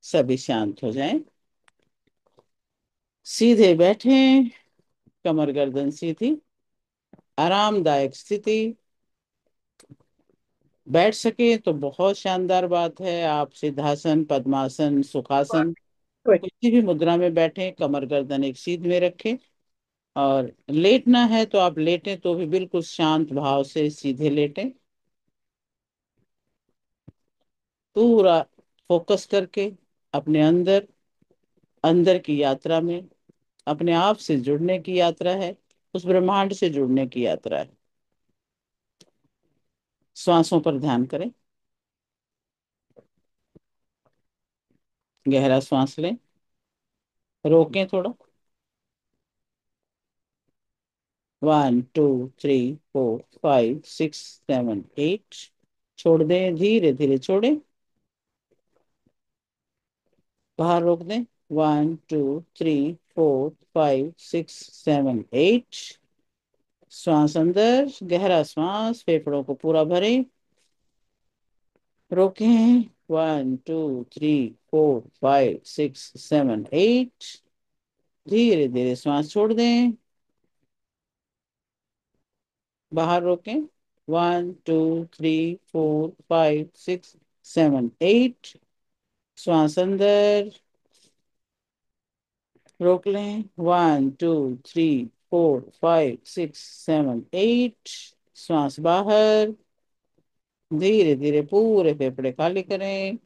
सभी शांत हो जाएं। सीधे बैठें, कमर गर्दन सीधी, आरामदायक स्थिति। बैठ सके तो बहुत शानदार बात है। आप सिद्धासन, पद्मासन, सुखासन, गुड। किसी भी मुद्रा में बैठें, कमर गर्दन एक सीध में रखें। और लेटना है तो आप लेटें, तो भी बिल्कुल शांत भाव से सीधे लेटें। पूरा फोकस करके अपने अंदर, अंदर की यात्रा में, अपने आप से जुड़ने की यात्रा है। उस ब्रह्मांड से जुड़ने की यात्रा है। श्वासों पर ध्यान करें। गहरा श्वास लें, रोकें थोड़ा। 1 2 3 4 5 6 7 8। छोड़ दें, धीरे धीरे छोड़ें। बाहर रोक दें। 1 2 3 4 5 6 7 8। श्वास अंदर, गहरा श्वास, फेफड़ों को पूरा भरें। रोकें। 1 2 3 4 5 6 7 8। धीरे धीरे श्वास छोड़ दें। बाहर रोकें। 1 2 3 4 5 6 7 8। श्वास अंदर, रोक लें। 1 2 3 4 5 6 7 8। श्वास बाहर, धीरे धीरे पूरे फेफड़े खाली करें।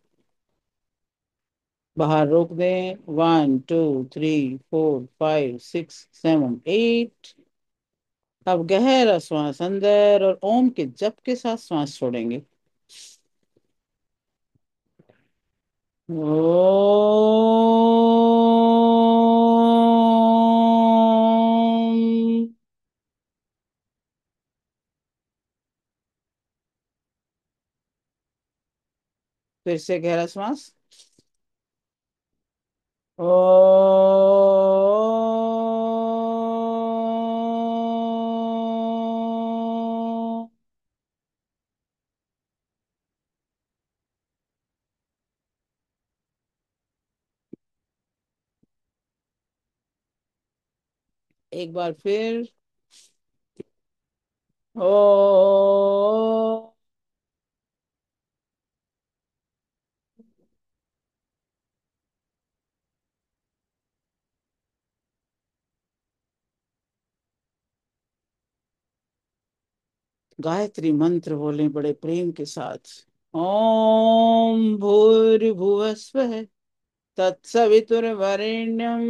बाहर रोक दें। 1 2 3 4 5 6 7 8। अब गहरा श्वास अंदर और ओम के जप के साथ श्वास छोड़ेंगे। ओम। फिर से गहरा श्वास। ओ। एक बार फिर। ओ। गायत्री मंत्र बोलें बड़े प्रेम के साथ। ओम भूर्भुवः स्वः, तत्सवितुर्वरेण्यं,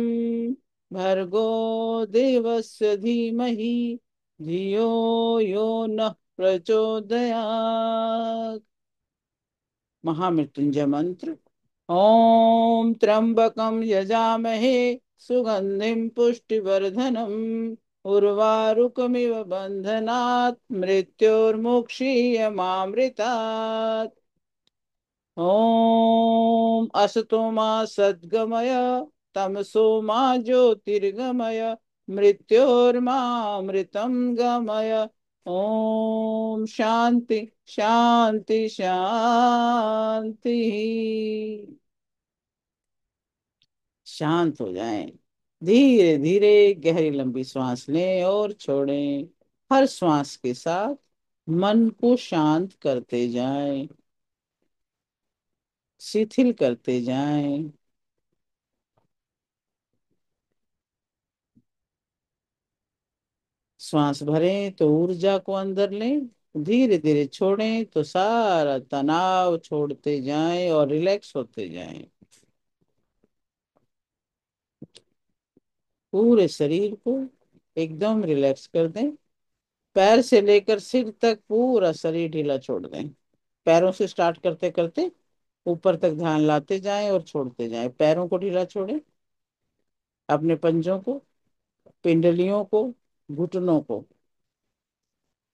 भर्गो देवस्य धीमहि, धियो यो नः प्रचोदयात्। महामृत्युंजय मंत्र। ओम त्र्यंबकं यजामहे, सुगंधिं पुष्टिवर्धनम्, उर्वारुकमिव बन्धनात्, मृत्योर्मुक्षीयमामृतात्। ओम असतो मा सद्गमय, तमसो मा ज्योतिर्गमय, मृत्योर्मामृतं गमय। ओम शांति शांति शांति। शांत हो जाएं। धीरे धीरे गहरी लंबी सांस लें और छोड़ें। हर श्वास के साथ मन को शांत करते जाएं, शिथिल करते जाएं। श्वास भरें तो ऊर्जा को अंदर लें, धीरे धीरे छोड़ें तो सारा तनाव छोड़ते जाएं और रिलैक्स होते जाएं। पूरे शरीर को एकदम रिलैक्स कर दें। पैर से लेकर सिर तक पूरा शरीर ढीला छोड़ दें। पैरों से स्टार्ट करते करते ऊपर तक ध्यान लाते जाएं और छोड़ते जाएं। पैरों को ढीला छोड़ें, अपने पंजों को, पिंडलियों को, घुटनों को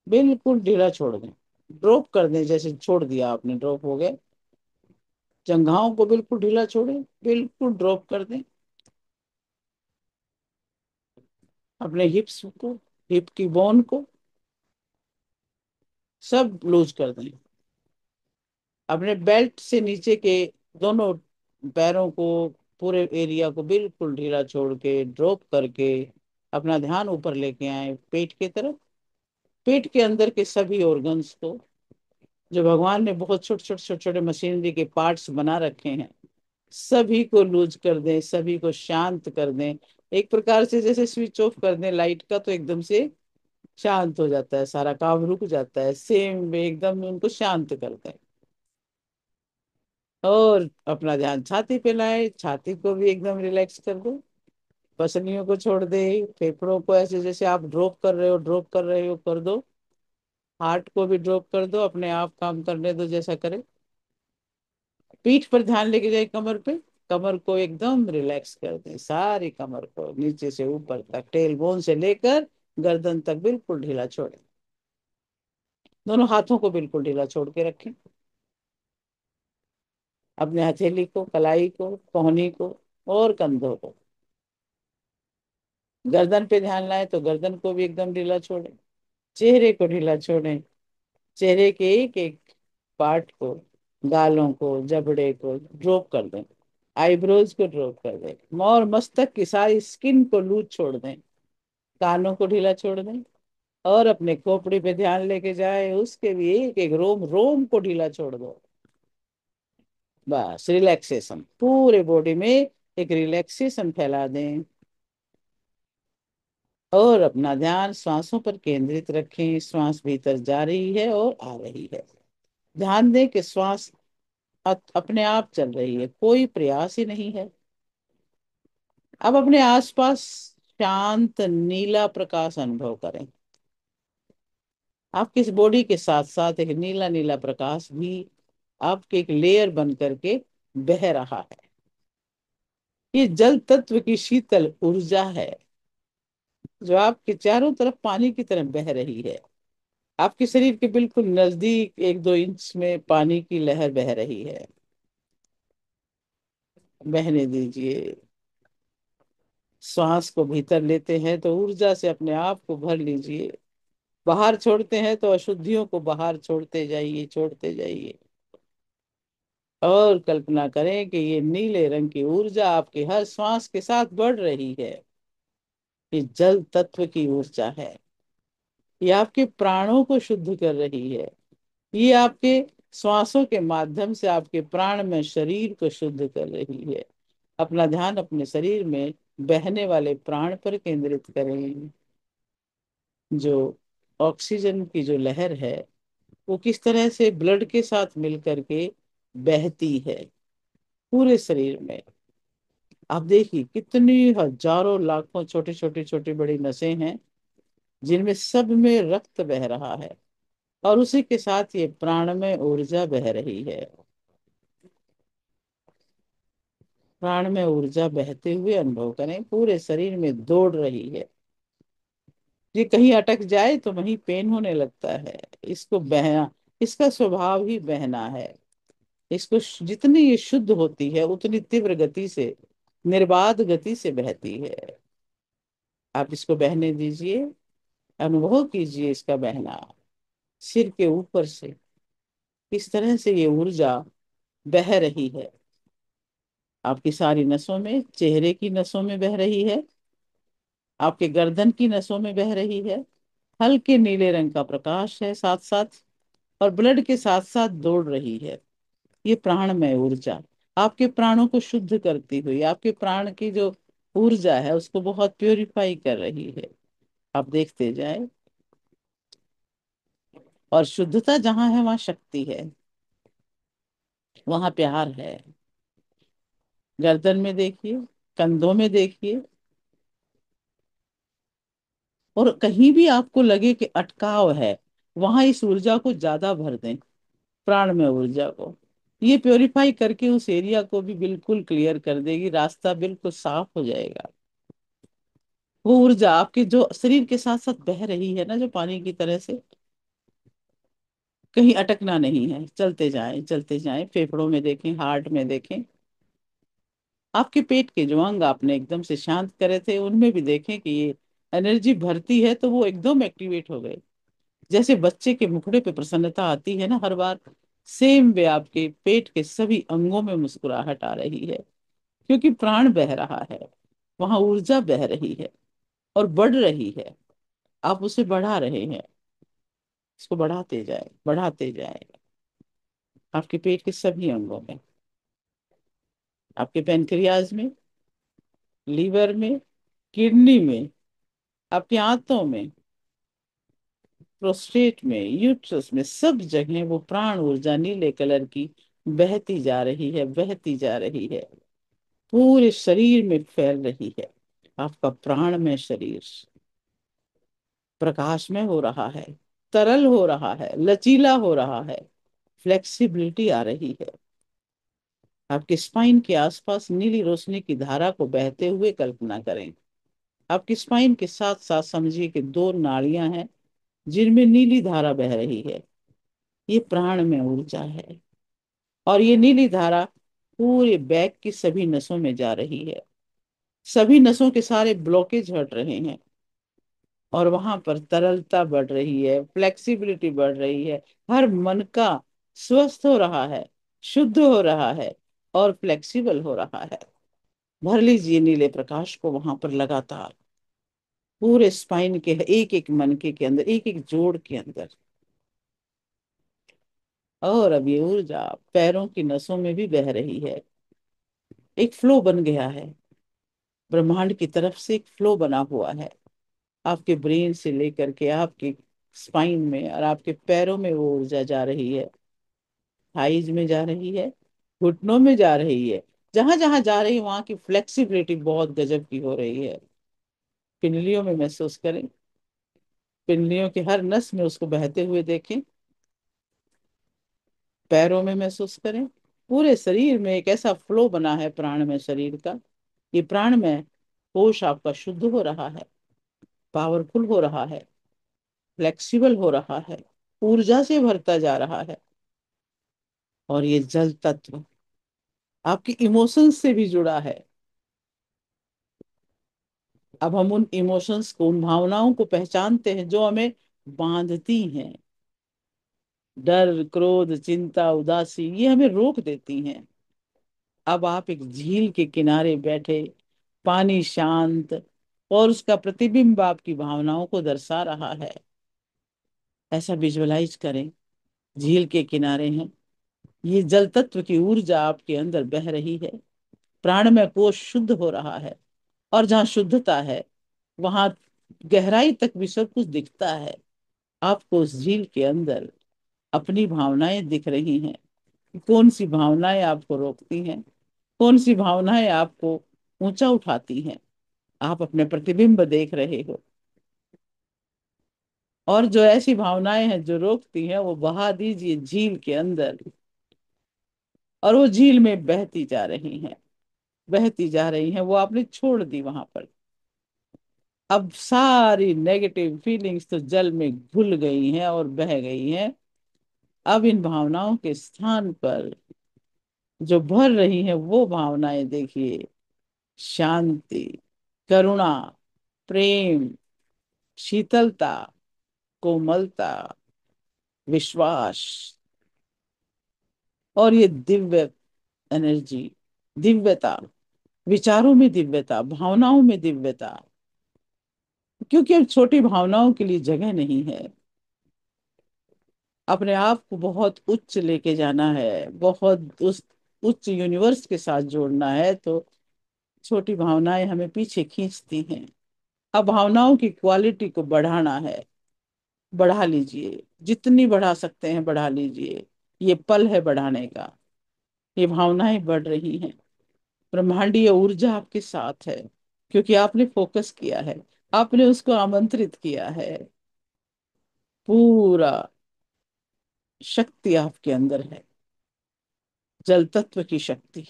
बिल्कुल ढीला छोड़ दें। ड्रॉप कर दें, जैसे छोड़ दिया आपने, ड्रॉप हो गए। जंघाओं को बिल्कुल ढीला छोड़ें, बिल्कुल ड्रॉप कर दें। अपने हिप्स को, हिप की बोन को सब लूज कर दें। अपने बेल्ट से नीचे के दोनों पैरों को, पूरे एरिया को बिल्कुल ढीला छोड़ के, ड्रॉप करके अपना ध्यान ऊपर लेके आए पेट की तरफ। पेट के अंदर के सभी ऑर्गन्स को, जो भगवान ने बहुत छोटे छोटे छोटे छोटे मशीनरी के पार्ट्स बना रखे हैं, सभी को लूज कर दें, सभी को शांत कर दें। एक प्रकार से जैसे स्विच ऑफ कर दें लाइट का, तो एकदम से शांत हो जाता है, सारा काम रुक जाता है, सेम वे एकदम उनको शांत कर दें। और अपना ध्यान छाती पे लाए, छाती को भी एकदम रिलैक्स कर दो, पसलियों को छोड़ दे, फेफड़ों को ऐसे जैसे आप ड्रॉप कर रहे हो, ड्रॉप कर रहे हो कर दो। हार्ट को भी ड्रॉप कर दो, अपने आप काम करने दो जैसा करे। पीठ पर ध्यान लेके जाए कमर पे, कमर को एकदम रिलैक्स कर दें, सारी कमर को नीचे से ऊपर तक, टेल बोन से लेकर गर्दन तक बिल्कुल ढीला छोड़ें। दोनों हाथों को बिल्कुल ढीला छोड़ के रखें, अपने हथेली को, कलाई को, कोहनी को और कंधों को। गर्दन पे ध्यान लाए तो गर्दन को भी एकदम ढीला छोड़ें, चेहरे को ढीला छोड़ें, चेहरे के एक एक पार्ट को, गालों को, जबड़े को ड्रॉप कर दें, आईब्रोज को ड्रॉप कर दें, और मस्तक की सारी स्किन को लूज छोड़ दें, कानों को ढीला छोड़ दें। और अपने खोपड़ी पे ध्यान लेके जाए, उसके भी एक एक रोम रोम को ढीला छोड़ दो। बस रिलैक्सेशन पूरे बॉडी में, एक रिलैक्सेशन फैला दें। और अपना ध्यान श्वासों पर केंद्रित रखें, श्वास भीतर जा रही है और आ रही है। ध्यान दें कि श्वास अपने आप चल रही है, कोई प्रयास ही नहीं है। अब अपने आसपास शांत नीला प्रकाश अनुभव करें। आपकी इस बॉडी के साथ साथ एक नीला नीला प्रकाश भी आपके एक लेयर बन करके बह रहा है। ये जल तत्व की शीतल ऊर्जा है, जो आपके चारों तरफ पानी की तरह बह रही है। आपके शरीर के बिल्कुल नजदीक 1-2 इंच में पानी की लहर बह रही है। बहने दीजिए। श्वास को भीतर लेते हैं तो ऊर्जा से अपने आप को भर लीजिए, बाहर छोड़ते हैं तो अशुद्धियों को बाहर छोड़ते जाइए, छोड़ते जाइए। और कल्पना करें कि ये नीले रंग की ऊर्जा आपके हर श्वास के साथ बढ़ रही है। ये जल तत्व की ऊर्जा है, ये आपके प्राणों को शुद्ध कर रही है। ये आपके श्वासों के माध्यम से आपके प्राण में शरीर को शुद्ध कर रही है। अपना ध्यान अपने शरीर में बहने वाले प्राण पर केंद्रित करें। जो ऑक्सीजन की जो लहर है, वो किस तरह से ब्लड के साथ मिल करके बहती है पूरे शरीर में। आप देखिए कितनी हजारों लाखों छोटी छोटी छोटी बड़ी नसें हैं, जिनमें सब में रक्त बह रहा है, और उसी के साथ ये प्राण में ऊर्जा बह रही है। प्राण में ऊर्जा बहते हुए अनुभव करें, पूरे शरीर में दौड़ रही है। ये कहीं अटक जाए तो वहीं पेन होने लगता है। इसको बहना, इसका स्वभाव ही बहना है। इसको जितनी ये शुद्ध होती है, उतनी तीव्र गति से, निर्बाध गति से बहती है। आप इसको बहने दीजिए, अनुभव कीजिए इसका बहना। सिर के ऊपर से किस तरह से ये ऊर्जा बह रही है, आपकी सारी नसों में, चेहरे की नसों में बह रही है, आपके गर्दन की नसों में बह रही है। हल्के नीले रंग का प्रकाश है साथ साथ, और ब्लड के साथ साथ दौड़ रही है। ये प्राणमय ऊर्जा आपके प्राणों को शुद्ध करती हुई, आपके प्राण की जो ऊर्जा है उसको बहुत प्योरीफाई कर रही है। आप देखते जाए, और शुद्धता जहां है वहां शक्ति है, वहां प्यार है। गर्दन में देखिए, कंधों में देखिए, और कहीं भी आपको लगे कि अटकाव है, वहां इस ऊर्जा को ज्यादा भर दें, प्राण में ऊर्जा को। ये प्योरीफाई करके उस एरिया को भी बिल्कुल क्लियर कर देगी, रास्ता बिल्कुल साफ हो जाएगा। वो ऊर्जा आपके जो शरीर के साथ साथ बह रही है ना, जो पानी की तरह से, कहीं अटकना नहीं है, चलते जाएं चलते जाएं। फेफड़ों में देखें, हार्ट में देखें, आपके पेट के जो अंग आपने एकदम से शांत करे थे, उनमें भी देखें कि ये एनर्जी भरती है तो वो एकदम एक्टिवेट हो गए। जैसे बच्चे के मुखड़े पे प्रसन्नता आती है ना हर बार, सेम वे आपके पेट के सभी अंगों में मुस्कुराहट आ रही है, क्योंकि प्राण बह रहा है, वहां ऊर्जा बह रही है और बढ़ रही है। आप उसे बढ़ा रहे हैं। इसको बढ़ाते जाए, बढ़ाते जाए, आपके पेट के सभी अंगों में, आपके पेनक्रियाज में, लीवर में, किडनी में, आपकी आंतों में, प्रोस्टेट में, यूट्रस में, सब जगह वो प्राण ऊर्जा नीले कलर की बहती जा रही है, बहती जा रही है, पूरे शरीर में फैल रही है। आपका प्राण में शरीर प्रकाश में हो रहा है, तरल हो रहा है, लचीला हो रहा है, फ्लेक्सिबिलिटी आ रही है। आपके स्पाइन के आसपास नीली रोशनी की धारा को बहते हुए कल्पना करें। आपकी स्पाइन के साथ साथ समझिए कि दो नाड़ियां हैं जिनमें नीली धारा बह रही है। ये प्राण में ऊर्जा है, और ये नीली धारा पूरे बैक की सभी नसों में जा रही है। सभी नसों के सारे ब्लॉकेज हट रहे हैं, और वहां पर तरलता बढ़ रही है, फ्लेक्सिबिलिटी बढ़ रही है। हर मन का स्वस्थ हो रहा है, शुद्ध हो रहा है, और फ्लेक्सिबल हो रहा है। भर लीजिए नीले प्रकाश को वहां पर लगातार, पूरे स्पाइन के एक एक मनके के अंदर, एक एक जोड़ के अंदर। और अब ये ऊर्जा पैरों की नसों में भी बह रही है। एक फ्लो बन गया है, ब्रह्मांड की तरफ से एक फ्लो बना हुआ है। आपके ब्रेन से लेकर के आपके स्पाइन में और आपके पैरों में वो ऊर्जा जा रही है। थाइज में जा रही है, घुटनों में जा रही है। जहां जहां जा रही है वहां की फ्लेक्सिबिलिटी बहुत गजब की हो रही है। पिंडलियों में महसूस करें, पिंडलियों के हर नस में उसको बहते हुए देखें। पैरों में महसूस करें। पूरे शरीर में एक ऐसा फ्लो बना है प्राण में शरीर का। ये प्राण में कोश आपका शुद्ध हो रहा है, पावरफुल हो रहा है, फ्लेक्सिबल हो रहा है, ऊर्जा से भरता जा रहा है। और ये जल तत्व आपकी इमोशंस से भी जुड़ा है। अब हम उन इमोशंस को, उन भावनाओं को पहचानते हैं जो हमें बांधती हैं। डर, क्रोध, चिंता, उदासी, ये हमें रोक देती हैं। अब आप एक झील के किनारे बैठे, पानी शांत, और उसका प्रतिबिंब आपकी भावनाओं को दर्शा रहा है। ऐसा विजुअलाइज करें, झील के किनारे हैं, ये जल तत्व की ऊर्जा आपके अंदर बह रही है, प्राण में कोश शुद्ध हो रहा है। और जहाँ शुद्धता है वहां गहराई तक भी सब कुछ दिखता है। आपको उस झील के अंदर अपनी भावनाएं दिख रही हैं। कौन सी भावनाएं आपको रोकती हैं, कौन सी भावनाएं आपको ऊंचा उठाती हैं। आप अपने प्रतिबिंब देख रहे हो। और जो ऐसी भावनाएं हैं जो रोकती हैं, वो बहा दीजिए झील के अंदर, और वो झील में बहती जा रही हैं, बहती जा रही हैं। वो आपने छोड़ दी वहां पर। अब सारी नेगेटिव फीलिंग्स तो जल में घुल गई हैं और बह गई हैं। अब इन भावनाओं के स्थान पर जो भर रही हैं वो भावनाएं देखिए। शांति, करुणा, प्रेम, शीतलता, कोमलता, विश्वास, और ये दिव्य एनर्जी, दिव्यता, विचारों में दिव्यता, भावनाओं में दिव्यता। क्योंकि अब छोटी भावनाओं के लिए जगह नहीं है। अपने आप को बहुत उच्च लेके जाना है, बहुत उस उच्च यूनिवर्स के साथ जोड़ना है, तो छोटी भावनाएं हमें पीछे खींचती हैं। अब भावनाओं की क्वालिटी को बढ़ाना है। बढ़ा लीजिए, जितनी बढ़ा सकते हैं बढ़ा लीजिए। ये पल है बढ़ाने का। ये भावनाएं बढ़ रही हैं। ब्रह्मांडीय ऊर्जा आपके साथ है, क्योंकि आपने फोकस किया है, आपने उसको आमंत्रित किया है। पूरा शक्ति आपके अंदर है, जल तत्व की शक्ति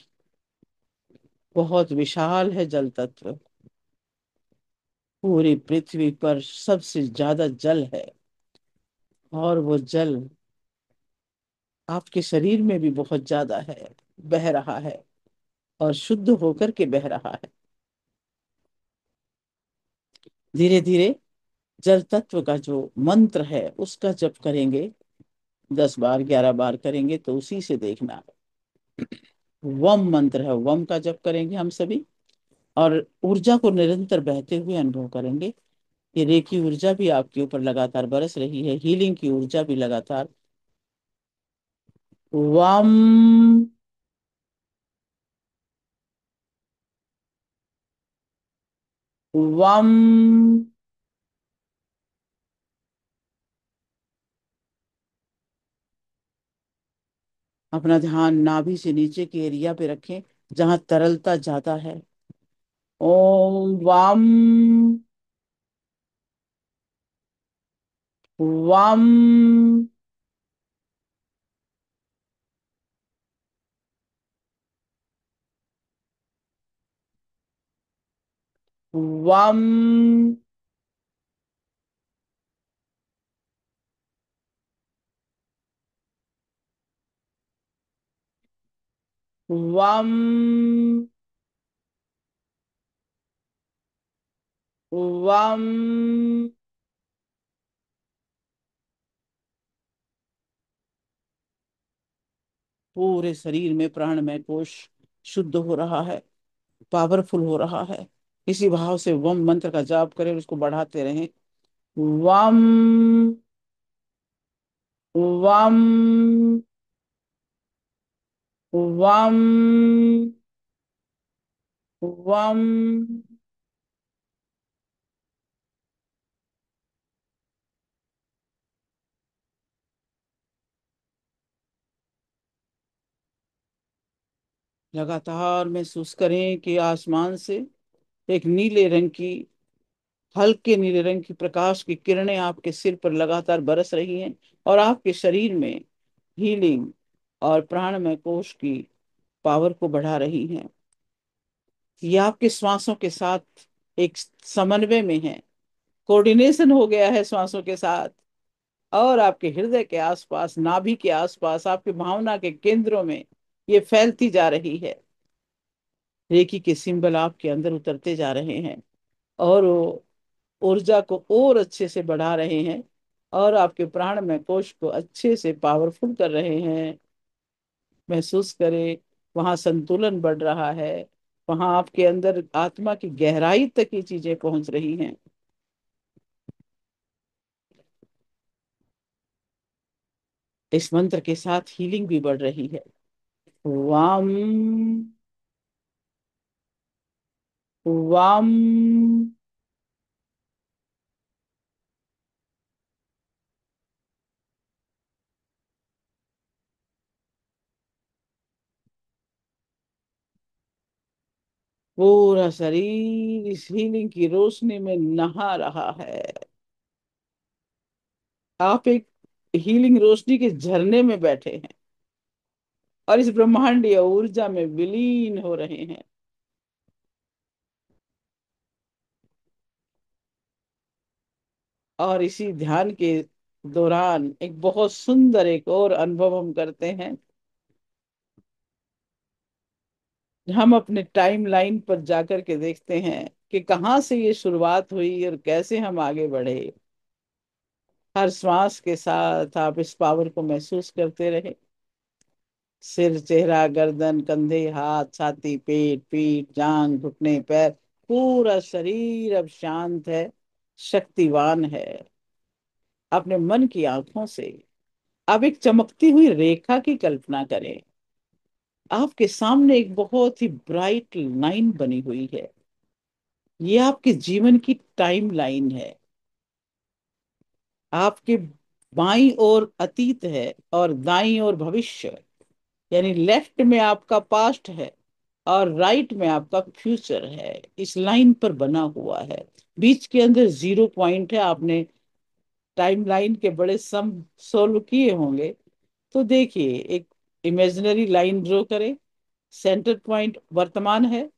बहुत विशाल है। जल तत्व पूरी पृथ्वी पर सबसे ज्यादा जल है, और वो जल आपके शरीर में भी बहुत ज्यादा है, बह रहा है, और शुद्ध होकर के बह रहा है। धीरे धीरे जल तत्व का जो मंत्र है उसका जप करेंगे। 10 बार 11 बार करेंगे तो उसी से देखना। वम मंत्र है, वम का जप करेंगे हम सभी, और ऊर्जा को निरंतर बहते हुए अनुभव करेंगे। ये रेकी ऊर्जा भी आपके ऊपर लगातार बरस रही है, हीलिंग की ऊर्जा भी लगातार। वम। वम। अपना ध्यान नाभि से नीचे के एरिया पे रखें, जहां तरलता ज्यादा है। ओम वाम। वाम। वाम। वाम। वाम। पूरे शरीर में प्राणमय कोश शुद्ध हो रहा है, पावरफुल हो रहा है। इसी भाव से वम मंत्र का जाप करें और उसको बढ़ाते रहें। वम। वम। वम। वम। लगातार महसूस करें कि आसमान से एक नीले रंग की, हल्के नीले रंग की प्रकाश की किरणें आपके सिर पर लगातार बरस रही हैं, और आपके शरीर में हीलिंग और प्राणमय कोश की पावर को बढ़ा रही हैं। ये आपके श्वासों के साथ एक समन्वय में है, कोऑर्डिनेशन हो गया है श्वासों के साथ। और आपके हृदय के आसपास, नाभि के आसपास, आपकी भावना के केंद्रों में ये फैलती जा रही है। रेकी के सिंबल आपके अंदर उतरते जा रहे हैं, और वो ऊर्जा को और अच्छे से बढ़ा रहे हैं, और आपके प्राण में कोश को अच्छे से पावरफुल कर रहे हैं। महसूस करें, वहां संतुलन बढ़ रहा है, वहां आपके अंदर आत्मा की गहराई तक ये चीजें पहुंच रही हैं। इस मंत्र के साथ हीलिंग भी बढ़ रही है। वाम। वाम। पूरा शरीर इस हीलिंग की रोशनी में नहा रहा है। आप एक हीलिंग रोशनी के झरने में बैठे हैं, और इस ब्रह्मांडीय ऊर्जा में विलीन हो रहे हैं। और इसी ध्यान के दौरान एक बहुत सुंदर एक और अनुभव हम करते हैं। हम अपने टाइम लाइन पर जाकर के देखते हैं कि कहाँ से ये शुरुआत हुई और कैसे हम आगे बढ़े। हर श्वास के साथ आप इस पावर को महसूस करते रहे। सिर, चेहरा, गर्दन, कंधे, हाथ, छाती, पेट, पीठ, जांग, घुटने, पैर, पूरा शरीर अब शांत है, शक्तिवान है। अपने मन की आंखों से अब एक चमकती हुई रेखा की कल्पना करें। आपके सामने एक बहुत ही ब्राइट लाइन बनी हुई है। ये आपके जीवन की टाइम लाइन है। आपके बाईं ओर अतीत है, और दाईं ओर भविष्य। यानी लेफ्ट में आपका पास्ट है, और राइट में आपका फ्यूचर है। इस लाइन पर बना हुआ है। बीच के अंदर जीरो पॉइंट है। आपने टाइम लाइन के बड़े सम सोल्व किए होंगे। तो देखिए, एक इमेजिनरी लाइन ड्रॉ करें। सेंटर पॉइंट वर्तमान है,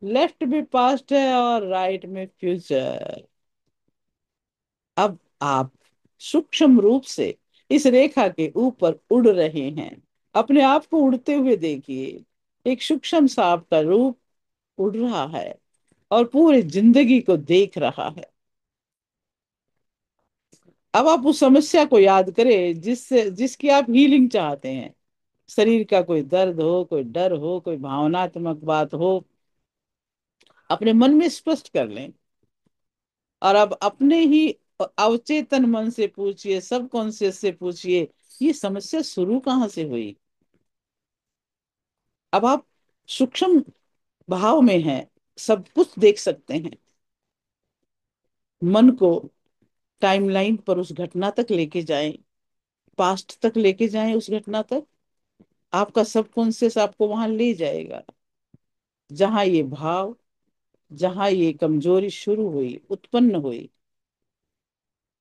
लेफ्ट में पास्ट है, और राइट में फ्यूचर। अब आप सूक्ष्म रूप से इस रेखा के ऊपर उड़ रहे हैं। अपने आप को उड़ते हुए देखिए। एक सूक्ष्म सा आपका रूप उड़ रहा है, और पूरी जिंदगी को देख रहा है। अब आप उस समस्या को याद करें जिसकी आप हीलिंग चाहते हैं। शरीर का कोई दर्द हो, कोई डर हो, कोई भावनात्मक बात हो, अपने मन में स्पष्ट कर लें। और अब अपने ही अवचेतन मन से पूछिए, सब कॉन्शियस से पूछिए, ये समस्या शुरू कहाँ से हुई। अब आप सूक्ष्म भाव में हैं, सब कुछ देख सकते हैं। मन को टाइमलाइन पर उस घटना तक लेके जाएं, पास्ट तक लेके जाएं, उस घटना तक। आपका सबकॉन्शियस आपको वहां ले जाएगा, जहां ये भाव, जहां ये कमजोरी शुरू हुई, उत्पन्न हुई।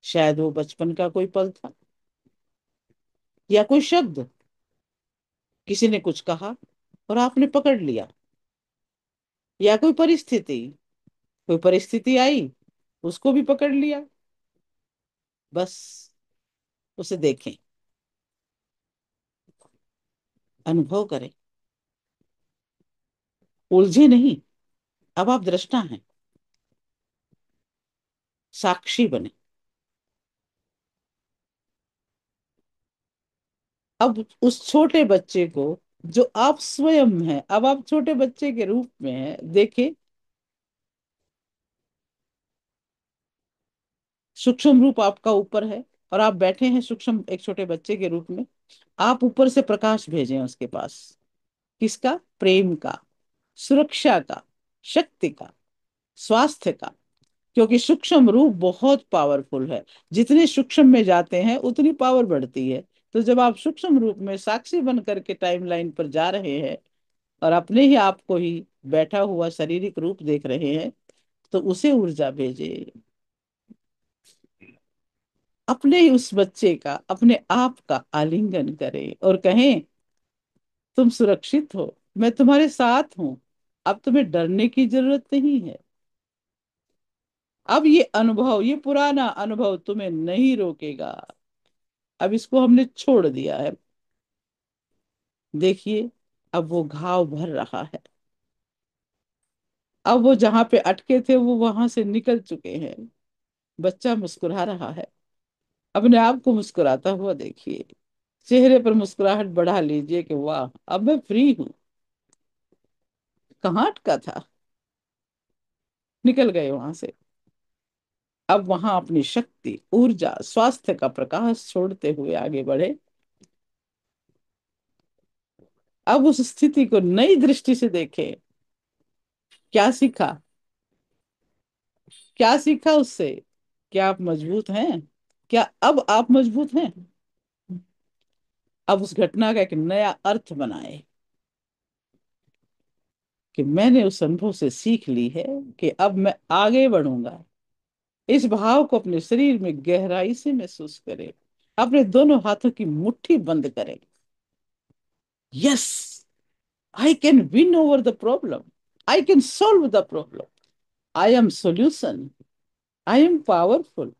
शायद वो बचपन का कोई पल था, या कोई शब्द, किसी ने कुछ कहा और आपने पकड़ लिया, या कोई परिस्थिति आई, उसको भी पकड़ लिया। बस उसे देखें, अनुभव करें, उलझे नहीं। अब आप दृष्टा हैं, साक्षी बने। अब उस छोटे बच्चे को, जो आप स्वयं हैं, अब आप छोटे बच्चे के रूप में हैं, देखे। सूक्ष्म रूप आपका ऊपर है, और आप बैठे हैं सूक्ष्म एक छोटे बच्चे के रूप में। आप ऊपर से प्रकाश भेजें उसके पास। किसका? प्रेम का, सुरक्षा का, शक्ति का, स्वास्थ्य का। क्योंकि सूक्ष्म रूप बहुत पावरफुल है। जितने सूक्ष्म में जाते हैं उतनी पावर बढ़ती है। तो जब आप सूक्ष्म रूप में साक्षी बन करके टाइमलाइन पर जा रहे हैं, और अपने ही आप को ही बैठा हुआ शारीरिक रूप देख रहे हैं, तो उसे ऊर्जा भेजे। अपने ही उस बच्चे का, अपने आप का आलिंगन करें और कहें, तुम सुरक्षित हो, मैं तुम्हारे साथ हूं। अब तुम्हें डरने की जरूरत नहीं है। अब ये अनुभव, ये पुराना अनुभव तुम्हें नहीं रोकेगा। अब इसको हमने छोड़ दिया है। देखिए, अब वो घाव भर रहा है। अब वो जहां पे अटके थे वो वहां से निकल चुके हैं। बच्चा मुस्कुरा रहा है। अपने आप को मुस्कुराता हुआ देखिए। चेहरे पर मुस्कुराहट बढ़ा लीजिए कि वाह, अब मैं फ्री हूं। कहाँ अटका था, निकल गए वहां से। अब वहां अपनी शक्ति, ऊर्जा, स्वास्थ्य का प्रकाश छोड़ते हुए आगे बढ़े। अब उस स्थिति को नई दृष्टि से देखे। क्या सीखा? क्या सीखा उससे? क्या आप मजबूत हैं? क्या अब आप मजबूत हैं? अब उस घटना का एक नया अर्थ बनाए, कि मैंने उस अनुभव से सीख ली है, कि अब मैं आगे बढ़ूंगा। इस भाव को अपने शरीर में गहराई से महसूस करें। अपने दोनों हाथों की मुट्ठी बंद करें। Yes, I can win over the problem. I can solve the problem. I am solution. I am powerful.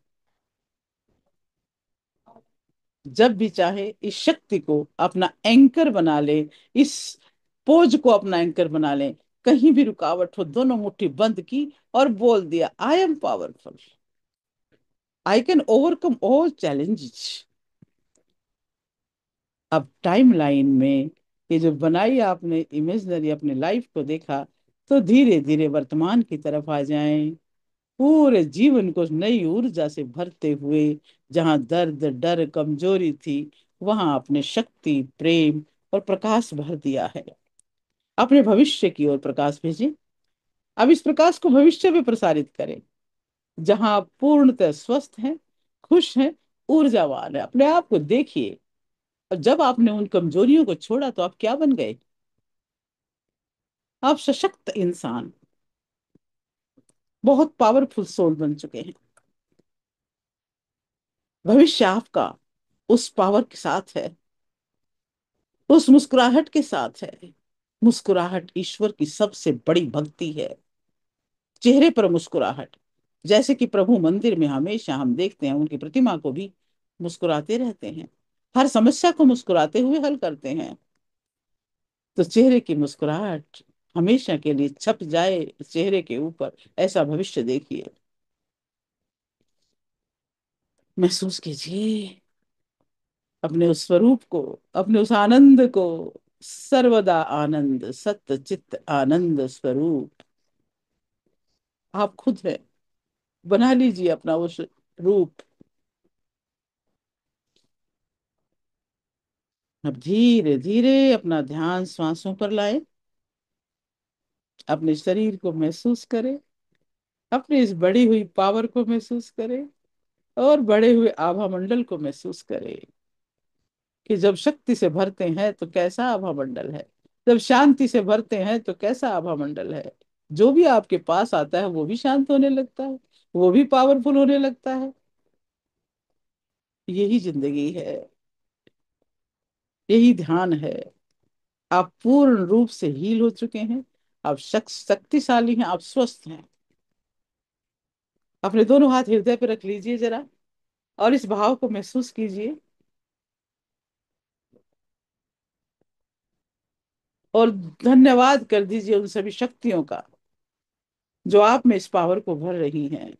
जब भी चाहे इस शक्ति को अपना एंकर बना ले। इस पोज को अपना एंकर बना ले। कहीं भी रुकावट हो, दोनों मुट्ठी बंद की और बोल दिया, I am powerful. I can overcome all challenges. अब टाइम लाइन में ये जो बनाई आपने इमेजनरी अपने लाइफ को देखा, तो धीरे धीरे वर्तमान की तरफ आ जाएं। पूरे जीवन को नई ऊर्जा से भरते हुए, जहां दर्द, डर, कमजोरी थी, वहां आपने शक्ति, प्रेम और प्रकाश भर दिया है। अपने भविष्य की ओर प्रकाश भेजें। अब इस प्रकाश को भविष्य में प्रसारित करें, जहां आप पूर्णतः स्वस्थ हैं, खुश हैं, ऊर्जावान है। अपने आप को देखिए। और जब आपने उन कमजोरियों को छोड़ा, तो आप क्या बन गए? आप सशक्त इंसान, बहुत पावरफुल सोल बन चुके हैं। भविष्य आपका उस पावर के साथ है, उस मुस्कुराहट के साथ है। मुस्कुराहट ईश्वर की सबसे बड़ी भक्ति है। चेहरे पर मुस्कुराहट, जैसे कि प्रभु मंदिर में हमेशा हम देखते हैं, उनकी प्रतिमा को भी मुस्कुराते रहते हैं। हर समस्या को मुस्कुराते हुए हल करते हैं। तो चेहरे की मुस्कुराहट हमेशा के लिए छप जाए चेहरे के ऊपर, ऐसा भविष्य देखिए। महसूस कीजिए अपने उस स्वरूप को, अपने उस आनंद को। सर्वदा आनंद, सत्य चित्त आनंद स्वरूप आप खुद है। बना लीजिए अपना उस रूप। अब धीरे धीरे अपना ध्यान श्वासों पर लाएं। अपने शरीर को महसूस करें, अपनी इस बढ़ी हुई पावर को महसूस करें, और बढ़े हुए आभा मंडल को महसूस करें कि जब शक्ति से भरते हैं तो कैसा आभा मंडल है, जब शांति से भरते हैं तो कैसा आभा मंडल है। जो भी आपके पास आता है वो भी शांत होने लगता है, वो भी पावरफुल होने लगता है। यही जिंदगी है, यही ध्यान है। आप पूर्ण रूप से हील हो चुके हैं। आप शक्तिशाली हैं, आप स्वस्थ हैं। अपने दोनों हाथ हृदय पे रख लीजिए जरा, और इस भाव को महसूस कीजिए, और धन्यवाद कर दीजिए उन सभी शक्तियों का जो आप में इस पावर को भर रही हैं।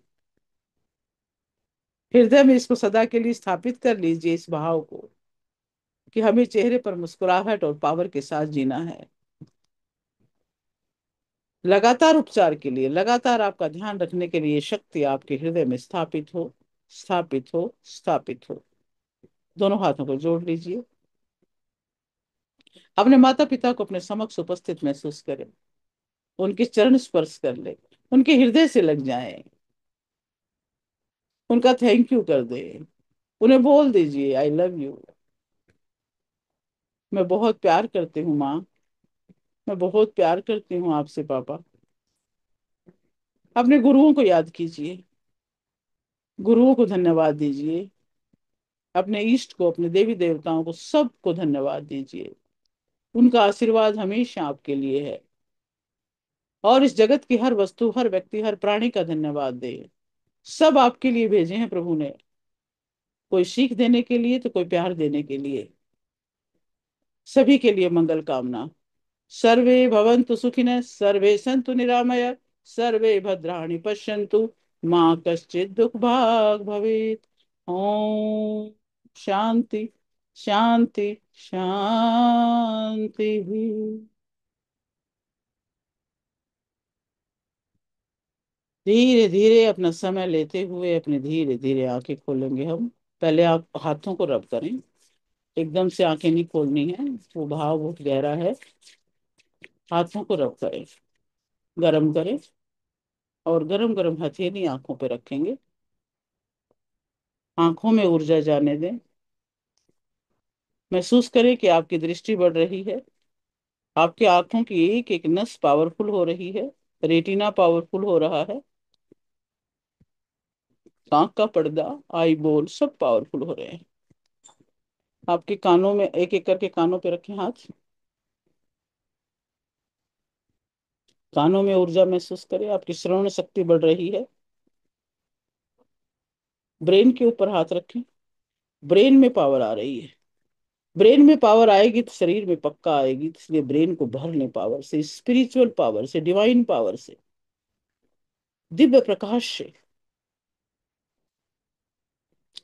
हृदय में इसको सदा के लिए स्थापित कर लीजिए, इस भाव को, कि हमें चेहरे पर मुस्कुराहट और पावर के साथ जीना है। लगातार उपचार के लिए, लगातार आपका ध्यान रखने के लिए शक्ति आपके हृदय में स्थापित हो, स्थापित हो, स्थापित हो। दोनों हाथों को जोड़ लीजिए। अपने माता पिता को अपने समक्ष उपस्थित महसूस करें। उनके चरण स्पर्श कर ले, उनके हृदय से लग जाएं। उनका थैंक यू कर दे। उन्हें बोल दीजिए आई लव यू। मैं बहुत प्यार करती हूँ माँ। मैं बहुत प्यार करती हूँ आपसे पापा। अपने गुरुओं को याद कीजिए, गुरुओं को धन्यवाद दीजिए। अपने इष्ट को, अपने देवी देवताओं को, सबको धन्यवाद दीजिए। उनका आशीर्वाद हमेशा आपके लिए है। और इस जगत की हर वस्तु, हर व्यक्ति, हर प्राणी का धन्यवाद दे। सब आपके लिए भेजे हैं प्रभु ने। कोई सीख देने के लिए तो कोई प्यार देने के लिए। सभी के लिए मंगल कामना। सर्वे भवन्तु सुखिनः, सर्वे सन्तु निरामया, सर्वे भद्राणि पश्यन्तु, माँ कश्चित् दुख भाग भवेत्। ओम शांति, शांति, शांति। धीरे धीरे अपना समय लेते हुए अपने धीरे धीरे आंखें खोलेंगे हम। पहले आप हाथों को रब करें। एकदम से आंखें नहीं खोलनी है, वो भाव बहुत गहरा है। हाथों को रब करें, गरम करें, और गरम गरम हथेली आंखों पे रखेंगे। आंखों में ऊर्जा जाने दें। महसूस करें कि आपकी दृष्टि बढ़ रही है। आपकी आंखों की एक एक नस पावरफुल हो रही है। रेटिना पावरफुल हो रहा है। आंख का पर्दा, आई बोल सब पावरफुल हो रहे हैं। आपके कानों में एक एक करके कानों पे रखें हाथ। कानों में ऊर्जा महसूस करें। आपकी श्रवण शक्ति बढ़ रही है। ब्रेन के ऊपर हाथ रखें। ब्रेन में पावर आ रही है। ब्रेन में पावर आएगी तो शरीर में पक्का आएगी, तो इसलिए ब्रेन को भर लें पावर से, स्पिरिचुअल पावर से, डिवाइन पावर से, दिव्य प्रकाश से।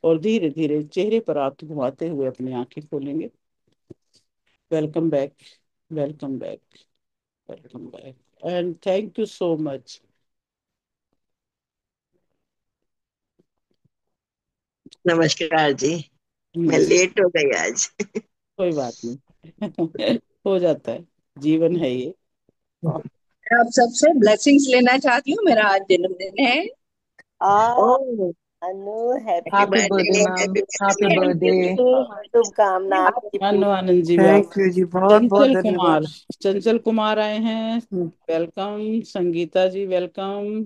और धीरे धीरे चेहरे पर हाथ घुमाते हुए अपनी आंखें खोलेंगे। Welcome back, welcome back, welcome back, and thank you so much. नमस्कार जी। मैं नमस्ते। लेट हो गई आज। कोई बात नहीं। हो जाता है, जीवन है ये। मैं आप सबसे ब्लेसिंग्स लेना चाहती हूँ। मेरा आज जन्मदिन है। आ, oh, Anu happy happy happy birthday birthday, birthday. Ma'am. Happy happy birthday. Birthday. शुभकामना आप आपकी अनु पूरी। आनंद जी भी आप। थैंक यू जी, बहुत बहुत चंचल कुमार, धन्यवाद। चंचल कुमार आए हैं। वेलकम। संगीता जी वेलकम।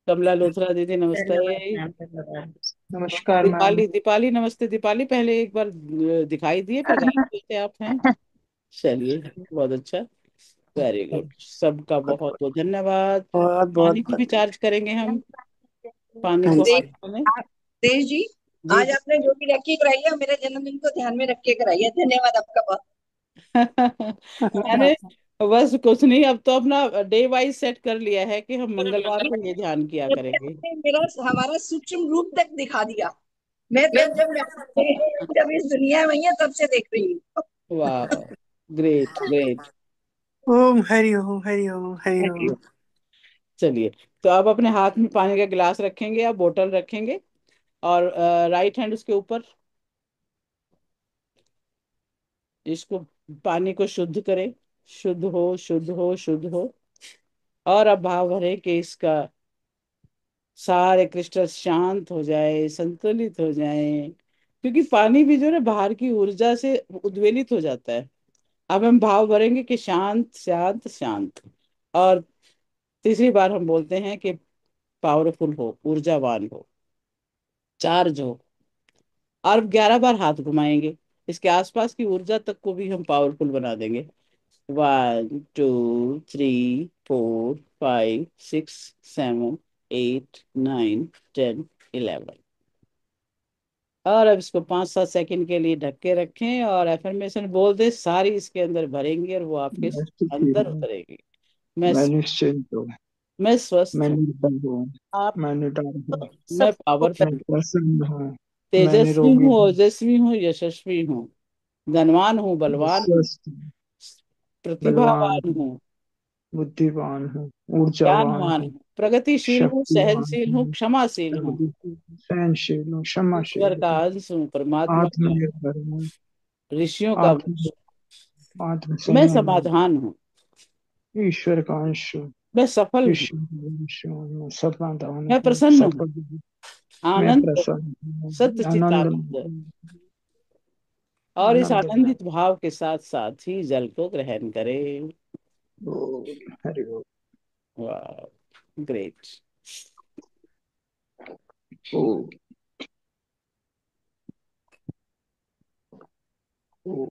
कमला लोथरा दीदी नमस्ते। धन्यवाद मैम, धन्यवाद। नमस्कार मैम। दीपाली, दीपाली नमस्ते। दीपाली पहले एक बार दिखाई दिए पर गायब हुए थे आप हैं। चलिए, बहुत अच्छा, वेरी गुड। सबका बहुत बहुत धन्यवाद। बहुत पानी बहुत को भी चार्ज करेंगे हम। पानी हाँ को जी। देश, हाथ में। आप देश जी, जी आज जी। आपने जो भी रखी कराई है मेरे जन्मदिन को ध्यान में रख के कराई है। धन्यवाद आपका बहुत। मैंने बस कुछ नहीं, अब तो अपना डे वाइज सेट कर लिया है कि हम मंगलवार को ये ध्यान किया करेंगे। आपने मेरा हमारा सूक्ष्म रूप तक दिखा दिया। मैं तो जब इस दुनिया में ही है तब से देख रही हूँ। वाह, ग्रेट ग्रेट। ओम हरि ओम हरि ओम हरि ओम। चलिए, तो अब अपने हाथ में पानी का गिलास रखेंगे या बोतल रखेंगे, और राइट हैंड उसके ऊपर, इसको, पानी को शुद्ध करें। शुद्ध हो, शुद्ध हो, शुद्ध हो। और अब भाव भरे कि इसका सारे क्रिस्टल शांत हो जाए, संतुलित हो जाए, क्योंकि पानी भी जो है ना बाहर की ऊर्जा से उद्वेलित हो जाता है। अब हम भाव भरेंगे कि शांत शांत शांत। और तीसरी बार हम बोलते हैं कि पावरफुल हो, ऊर्जावान हो, चार्ज हो। और 11 बार हाथ घुमाएंगे, इसके आसपास की ऊर्जा तक को भी हम पावरफुल बना देंगे। 1 2 3 4 5 6 7 8 9 10 11। और अब इसको 5 7 सेकंड के लिए ढक के रखें और एफर्मेशन बोल दें, सारी इसके अंदर भरेंगे और वो आपके मैं सुखी अंदर हूँ, उतरेगी। मैं मैं निश्चिंत हूँ, मैं स्वस्थ मैं हूँ। निर्भय हूँ, आप मैं निडर हूँ, मैं सबको मैं पावरफुल, प्रसन्न हूँ, मैं तेजस्वी निरोगी हूँ, हूँ, ओजस्वी हूँ, यशस्वी हूँ, धनवान हूँ, मैं बलवान हूँ, स्वस्थ हूँ, बलवान प्रतिभावान हूँ, हूँ, बुद्धिमान हूँ, ऊर्जावान ज्ञानवान हूँ, हूँ, प्रगतिशील हूँ, शक्तिवान सहनशील हूँ, हूँ, क्षमाशील हूँ, प्रगतिशील हूँ, सहनशील हूँ, ईश्वर क्षमाशील का हूँ, अंश हूँ, परमात्मा का अंश, आत्मनिर्भर हूँ, ऋषियों का वंश। आत्म आत्म मैं संयम हूँ, समाधान हूँ। ईश्वर का अंश हूँ, मैं सफल हूँ। ईश्वर का अंश हूँ, मैं समाधान मैं हूँ, प्रसन्न हूँ। सफल हूँ, मैं आनंद हूँ। प्रसन्न हूँ, सच्चित आनंद आनंद। हूँ, और इस आनंद हूँ। आनंदित भाव के साथ साथ ही जल को ग्रहण करें। हरि वाह, ग्रेट। ओम। ओ,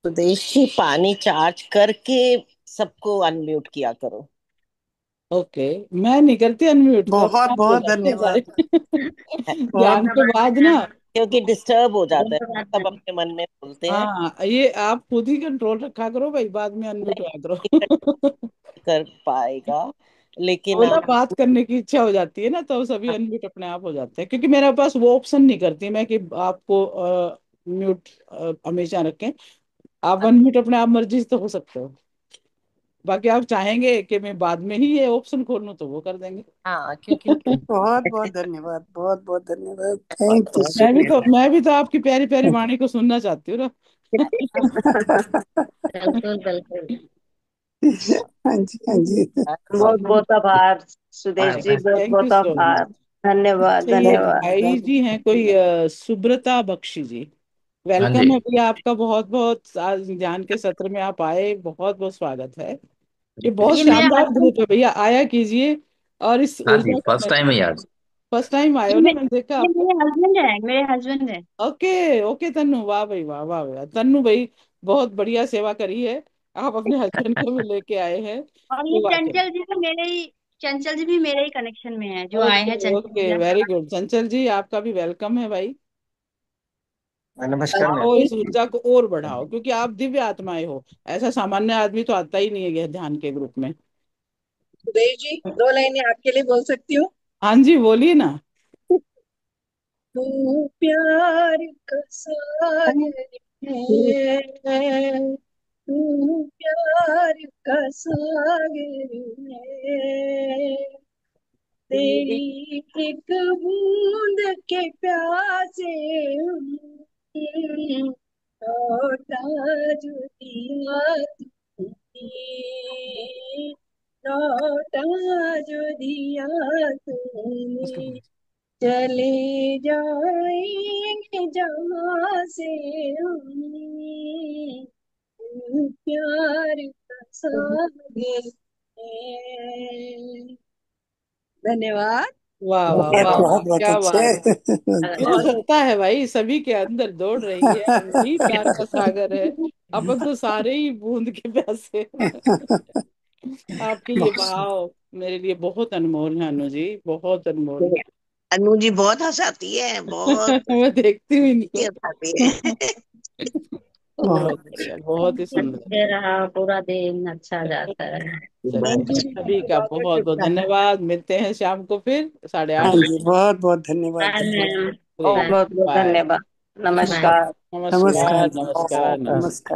सुदेश जी पानी चार्ज करके सबको अनम्यूट किया करो। ओके, मैं नहीं करती अनम्यूट, तो अपने बहुत आप हो बहुत जाते हैं धन्यवाद। सारे। बहुत ध्यान के बाद ना। क्योंकि डिस्टर्ब हो जाता है, सब अपने मन में बोलते हैं। हाँ, ये आप खुद ही कंट्रोल रखा करो भाई, बाद में अनम्यूट हुआ नहीं करो। कर पाएगा, लेकिन वो ना आप। बात करने की इच्छा हो जाती है ना, तो सभी अनम्यूट अपने आप हो जाते हैं, क्योंकि मेरे पास वो ऑप्शन नहीं करती मैं कि आपको म्यूट हमेशा रखें। आप अनम्यूट अपने आप मर्जी से तो हो सकते हो। बाकी आप चाहेंगे कि मैं बाद में ही ये ऑप्शन खोल लूं तो वो कर देंगे। हाँ, क्योंकि बहुत बहुत धन्यवाद, बहुत बहुत धन्यवाद, थैंक यू, मैं भी शुक्रिया। तो मैं भी तो आपकी प्यारी प्यारी वाणी को सुनना चाहती हूँ ना। बिल्कुल बिल्कुल। हाँ जी, हाँ जी। बहुत बहुत आभार सुदेश जी, बहुत थैंक यू बहुत सो आभार। मच। धन्यवाद अच्छा, ये भाई धन्यवाद। जी हैं कोई, सुब्रता बख्शी जी। हाँ जी। वेलकम है भैया आपका, बहुत बहुत आज ज्ञान के सत्र में आप आए, बहुत बहुत स्वागत है। ये बहुत ये मेरे शानदार हस्बैंड, ग्रुप है भैया, आया कीजिए और इस हाँ जी, ऊर्जा को फर्स्ट टाइम है आज। फर्स्ट टाइम आए ये हो ना, मे, मैंने देखा ये आपको। मेरे हस्बैंड है, मेरे हस्बैंड है। ओके ओके तन्नू, वाह भाई वाह, वाह भैया तन्नू भाई, बहुत बढ़िया सेवा करी है। आप अपने हस्बैंड को भी लेके आए हैं, और ये तो वाकई। चंचल जी भी मेरे ही कनेक्शन में है, जो आए ओके हैं चंचल ओके, जी। वेरी गुड चंचल जी, आपका भी वेलकम है भाई। नमस्कार आओ, मैम। इस ऊर्जा को और बढ़ाओ, क्योंकि आप दिव्य आत्माएं हो। ऐसा सामान्य आदमी तो आता ही नहीं है ये ध्यान के ग्रुप में। सुदेश जी, 2 लाइनें आपके लिए बोल सकती हूँ। हाँ जी, बोलिए ना। तू प्यार का सागर है, तू प्यार का सागर है, तेरी एक बूंद के प्यासे हम, लौटा जो दिया तूने, लौटा जो दिया तूने, चले जाएंगे जहाँ से हम, तू प्यार का सागर है। धन्यवाद। वाह वाह बहुत वाह वाह, बहुत बहुत क्या बात है। अच्छे। ये तो होता है भाई, सभी के अंदर दौड़ रही है, वही प्यार का सागर है। अपन तो सारे ही बूंद के प्यासे हैं। आपके ये भाव मेरे लिए बहुत अनमोल है अनु जी, बहुत अनमोल है। अनु जी बहुत हंसाती है, बहुत मैं देखती हूँ ही इनको। हंसाती है। बहुत अच्छा, बहुत ही सुंदर। दे रहा पूरा दिन अच्छा जाता है। चलिए, मंजू जी सभी की का बहुत बहुत बहुत शुभकामनाएं। धन्यवाद, मिलते हैं शाम को फिर साढ़े हाँ आठ जी, बहुत बहुत धन्यवाद, बाय धन्यवाद। मैम। प्लीज। बहुत बहुत बाय। धन्यवाद। बाय। नमस्कार। नमस्कार नमस्कार। नमस्कार नमस्कार। नमस्कार।